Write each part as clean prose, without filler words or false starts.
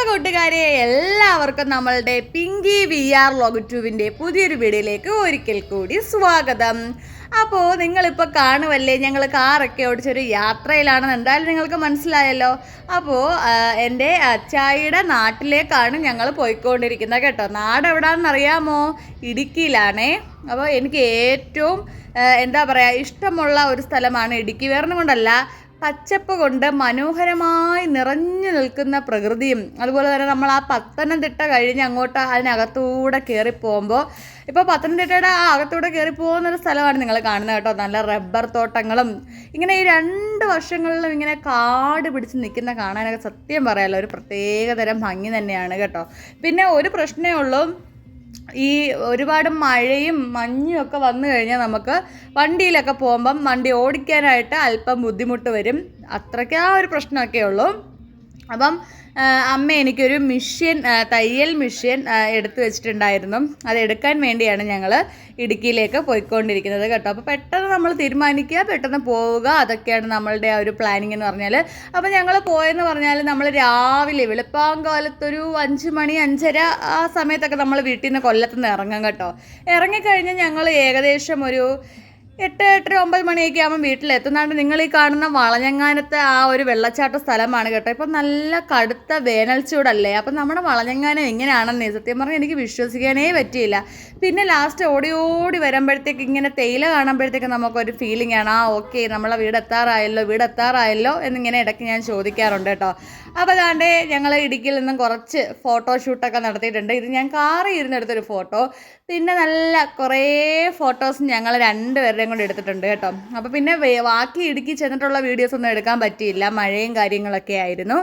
കൂട്ടുകാരെ, എല്ലാവർക്കും നമ്മളുടെ പിങ്കി VR വ്ലോഗ് 2 പുതിയൊരു വീഡിയോയിലേക്ക് ഒരിക്കൽ കൂടി സ്വാഗതം. അപ്പോൾ നിങ്ങളിപ്പോൾ കാണുമല്ലേ, ഞങ്ങൾ കാറൊക്കെ ഓടിച്ചൊരു യാത്രയിലാണെന്ന് എന്തായാലും നിങ്ങൾക്ക് മനസ്സിലായല്ലോ. അപ്പോൾ എൻ്റെ അച്ചായിയുടെ നാട്ടിലേക്കാണ് ഞങ്ങൾ പോയിക്കൊണ്ടിരിക്കുന്നത് കേട്ടോ. നാട് എവിടെയാണെന്നറിയാമോ? ഇടുക്കിയിലാണേ. അപ്പോൾ എനിക്ക് ഏറ്റവും എന്താ പറയുക, ഇഷ്ടമുള്ള ഒരു സ്ഥലമാണ് ഇടുക്കി. വേറെ കൊണ്ടല്ല, പച്ചപ്പ് കൊണ്ട് മനോഹരമായി നിറഞ്ഞു നിൽക്കുന്ന പ്രകൃതിയും, അതുപോലെ തന്നെ നമ്മൾ ആ പത്തനംതിട്ട കഴിഞ്ഞ് അങ്ങോട്ട് അതിനകത്തൂടെ കയറി പോകുമ്പോൾ, ഇപ്പോൾ പത്തനംതിട്ടയുടെ ആ അകത്തൂടെ കയറി പോകുന്നൊരു സ്ഥലമാണ് നിങ്ങൾ കാണുന്നത് കേട്ടോ. നല്ല റബ്ബർ തോട്ടങ്ങളും ഇങ്ങനെ ഈ 2 വർഷങ്ങളിലും ഇങ്ങനെ കാട് പിടിച്ച് നിൽക്കുന്ന കാണാനൊക്കെ സത്യം പറയാമല്ലോ ഒരു പ്രത്യേകതരം ഭംഗി തന്നെയാണ് കേട്ടോ. പിന്നെ ഒരു പ്രശ്നമേ ഉള്ളൂ, ഈ ഒരുപാട് മഴയും മഞ്ഞും ഒക്കെ വന്നു കഴിഞ്ഞാൽ നമുക്ക് വണ്ടിയിലൊക്കെ പോകുമ്പം വണ്ടി ഓടിക്കാനായിട്ട് അല്പം ബുദ്ധിമുട്ട് വരും. അത്രയ്ക്ക് ആ ഒരു പ്രശ്നമൊക്കെ ഉള്ളൂ. അപ്പം അമ്മ എനിക്കൊരു തയ്യൽ മെഷീൻ എടുത്തു വെച്ചിട്ടുണ്ടായിരുന്നു. അത് എടുക്കാൻ വേണ്ടിയാണ് ഞങ്ങൾ ഇടുക്കിയിലേക്ക് പോയിക്കൊണ്ടിരിക്കുന്നത് കേട്ടോ. അപ്പോൾ പെട്ടെന്ന് നമ്മൾ തീരുമാനിക്കുക, പെട്ടെന്ന് പോവുക, അതൊക്കെയാണ് നമ്മളുടെ ആ ഒരു പ്ലാനിങ് എന്ന് പറഞ്ഞാൽ. അപ്പോൾ ഞങ്ങൾ പോയെന്ന് പറഞ്ഞാൽ നമ്മൾ രാവിലെ വെളുപ്പാങ്കാലത്തൊരു 5 മണി 5:30 ആ സമയത്തൊക്കെ നമ്മൾ വീട്ടിൽ നിന്ന് കൊല്ലത്തുനിന്ന് ഇറങ്ങും കേട്ടോ. ഇറങ്ങിക്കഴിഞ്ഞാൽ ഞങ്ങൾ ഏകദേശം ഒരു 8, 8:30, 9 മണിയൊക്കെ ആകുമ്പോൾ വീട്ടിലെത്തുന്നതാണ്. നിങ്ങൾ ഈ കാണുന്ന വളഞ്ഞങ്ങാനത്തെ ആ ഒരു വെള്ളച്ചാട്ട സ്ഥലമാണ് കേട്ടോ. ഇപ്പം നല്ല കടുത്ത വേനൽ ചൂടല്ലേ. അപ്പം നമ്മുടെ വളഞ്ഞങ്ങാനം എങ്ങനെയാണെന്നേ സത്യം പറഞ്ഞാൽ എനിക്ക് വിശ്വസിക്കാനേ പറ്റിയില്ല. പിന്നെ ലാസ്റ്റ് ഓടി ഓടി വരുമ്പോഴത്തേക്ക് ഇങ്ങനെ തേയില കാണുമ്പോഴത്തേക്ക് നമുക്കൊരു ഫീലിംഗ് ആണ്, ഓക്കെ നമ്മളെ വീട് എത്താറായല്ലോ എന്നിങ്ങനെ ഇടയ്ക്ക് ഞാൻ ചോദിക്കാറുണ്ട് കേട്ടോ. അപ്പോൾ അതാണ്ട് ഞങ്ങൾ ഇടുക്കിയിൽ നിന്നും കുറച്ച് ഫോട്ടോഷൂട്ടൊക്കെ നടത്തിയിട്ടുണ്ട്. ഇത് ഞാൻ കാറിൽ ഇരുന്നെടുത്തൊരു ഫോട്ടോ. പിന്നെ നല്ല കുറേ ഫോട്ടോസ് ഞങ്ങൾ 2 പേരുടെയും കൊണ്ട് എടുത്തിട്ടുണ്ട് കേട്ടോ. അപ്പോൾ പിന്നെ ബാക്കി ഇടുക്കി ചെന്നിട്ടുള്ള വീഡിയോസൊന്നും എടുക്കാൻ പറ്റിയില്ല, മഴയും കാര്യങ്ങളൊക്കെ ആയിരുന്നു.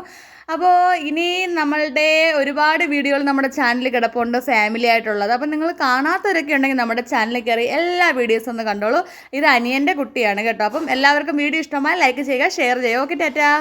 അപ്പോൾ ഇനി നമ്മളുടെ ഒരുപാട് വീഡിയോകൾ നമ്മുടെ ചാനലിൽ കിടപ്പുണ്ട്, ഫാമിലി ആയിട്ടുള്ളത്. അപ്പോൾ നിങ്ങൾ കാണാത്തവരൊക്കെ ഉണ്ടെങ്കിൽ നമ്മുടെ ചാനലിൽ കയറി എല്ലാ വീഡിയോസും ഒന്ന് കണ്ടോളൂ. ഇത് അനിയൻ്റെ കുട്ടിയാണ് കേട്ടോ. അപ്പം എല്ലാവർക്കും വീഡിയോ ഇഷ്ടമായി ലൈക്ക് ചെയ്യുക, ഷെയർ ചെയ്യുക. ഓക്കെ, ടാറ്റാ.